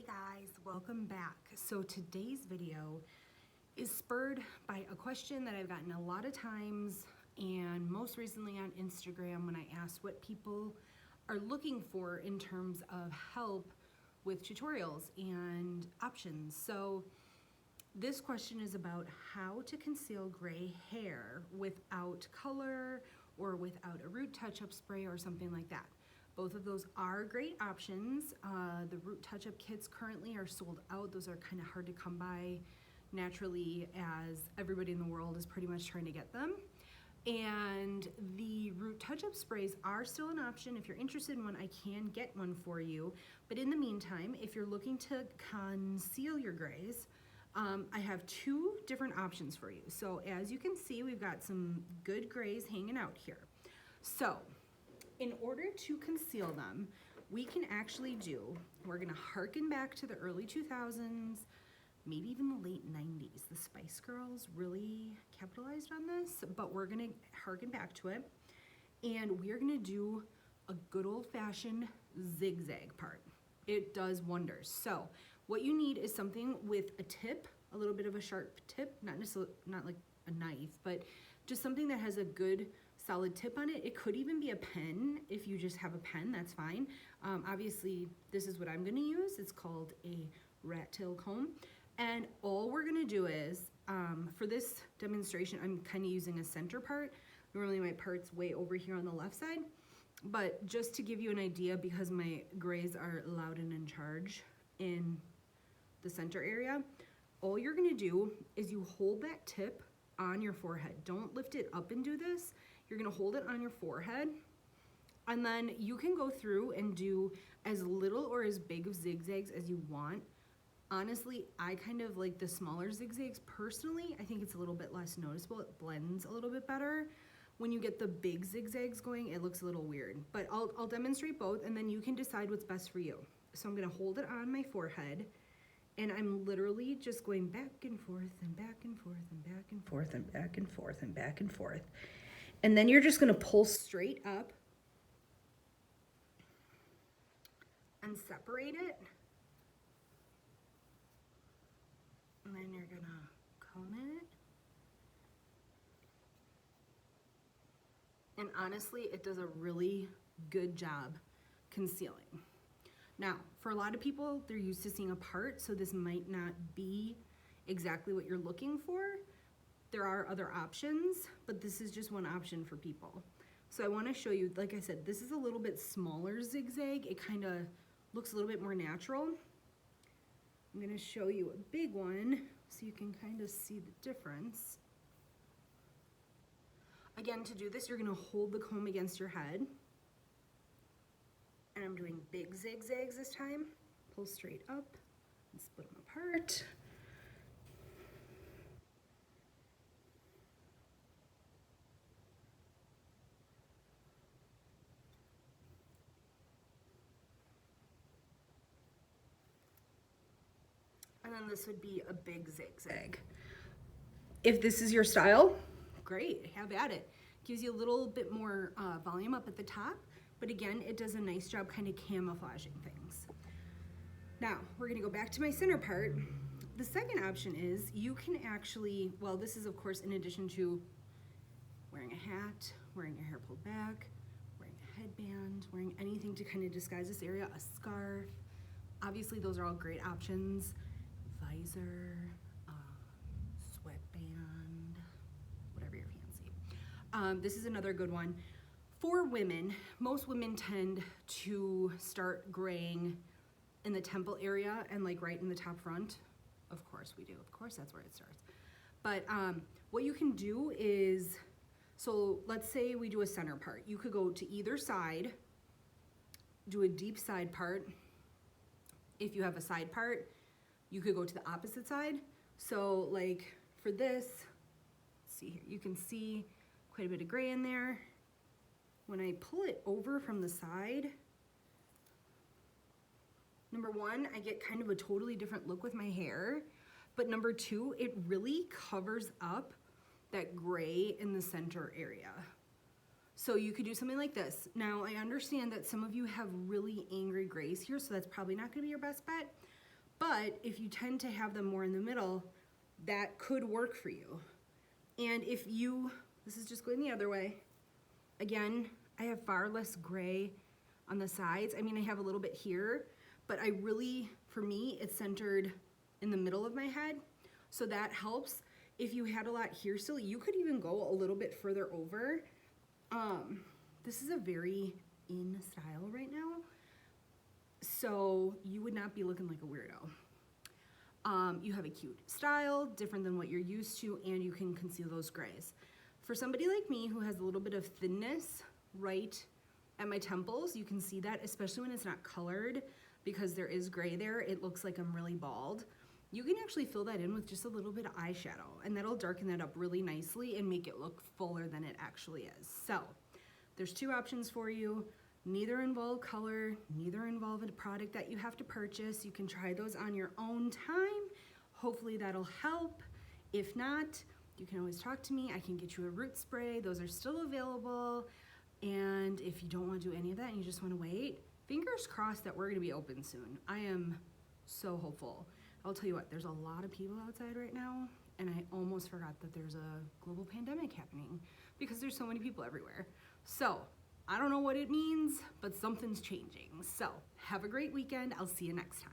guys, welcome back. So today's video is spurred by a question that I've gotten a lot of times, and most recently on Instagram when I asked what people are looking for in terms of help with tutorials and options. So this question is about how to conceal gray hair without color or without a root touch-up spray or something like that. Both of those are great options. The root touch-up kits currently are sold out. Those are kind of hard to come by naturally, as everybody in the world is pretty much trying to get them. And the root touch-up sprays are still an option. If you're interested in one, I can get one for you. But in the meantime, if you're looking to conceal your grays, I have two different options for you. So as you can see, we've got some good grays hanging out here. So in order to conceal them, we can actually we're gonna harken back to the early 2000s, maybe even the late 90s. The Spice Girls really capitalized on this, but we're gonna harken back to it. And we're gonna do a good old-fashioned zigzag part. It does wonders. So what you need is something with a tip, a little bit of a sharp tip, not like a knife, but just something that has a good solid tip on it. It could even be a pen. If you just have a pen, that's fine. Obviously, this is what I'm gonna use. It's called a rat tail comb. And all we're gonna do is, for this demonstration, I'm kind of using a center part. Normally my part's way over here on the left side, but just to give you an idea, because my grays are loud and in charge in the center area, all you're gonna do is you hold that tip on your forehead. Don't lift it up and do this. You're gonna hold it on your forehead, and then you can go through and do as little or as big of zigzags as you want. Honestly, I kind of like the smaller zigzags personally. I think it's a little bit less noticeable. It blends a little bit better. When you get the big zigzags going, it looks a little weird, but I'll demonstrate both, and then you can decide what's best for you. So I'm gonna hold it on my forehead, and I'm literally just going back and forth and back and forth and back and forth and back and forth and back and forth. And then you're just gonna pull straight up and separate it. And then you're gonna comb it. And honestly, it does a really good job concealing. Now, for a lot of people, they're used to seeing a part, so this might not be exactly what you're looking for. There are other options, but this is just one option for people. So I wanna show you, like I said, this is a little bit smaller zigzag. It kinda looks a little bit more natural. I'm gonna show you a big one so you can kind of see the difference. Again, to do this, you're gonna hold the comb against your head. And I'm doing big zigzags this time. Pull straight up and split them apart. And then this would be a big zigzag. If this is your style, great, have at it. Gives you a little bit more volume up at the top, but again, it does a nice job kind of camouflaging things. Now, we're gonna go back to my center part. The second option is you can actually, well, this is of course in addition to wearing a hat, wearing your hair pulled back, wearing a headband, wearing anything to kind of disguise this area, a scarf. Obviously, those are all great options. Visor, sweatband, whatever your fancy. This is another good one. For women, most women tend to start graying in the temple area and like right in the top front. Of course we do, of course that's where it starts. But what you can do is, so let's say we do a center part. You could go to either side, do a deep side part. If you have a side part, you could go to the opposite side. So like for this, let's see here, you can see quite a bit of gray in there. When I pull it over from the side, number one, I get kind of a totally different look with my hair, but number two, it really covers up that gray in the center area. So you could do something like this. Now, I understand that some of you have really angry grays here, so that's probably not gonna be your best bet. But if you tend to have them more in the middle, that could work for you. And if you, this is just going the other way. Again, I have far less gray on the sides. I mean, I have a little bit here, but I really, for me, it's centered in the middle of my head. So that helps. If you had a lot here still, you could even go a little bit further over. This is a very in style right now. So you would not be looking like a weirdo. You have a cute style, different than what you're used to, and you can conceal those grays. For somebody like me who has a little bit of thinness right at my temples, you can see that, especially when it's not colored, because there is gray there, it looks like I'm really bald. You can actually fill that in with just a little bit of eyeshadow, and that'll darken that up really nicely and make it look fuller than it actually is. So there's two options for you. Neither involve color, neither involve a product that you have to purchase. You can try those on your own time. Hopefully that'll help. If not, you can always talk to me. I can get you a root spray. Those are still available. And if you don't want to do any of that and you just want to wait, fingers crossed that we're going to be open soon. I am so hopeful. I'll tell you what, there's a lot of people outside right now, and I almost forgot that there's a global pandemic happening because there's so many people everywhere. So I don't know what it means, but something's changing. So have a great weekend. I'll see you next time.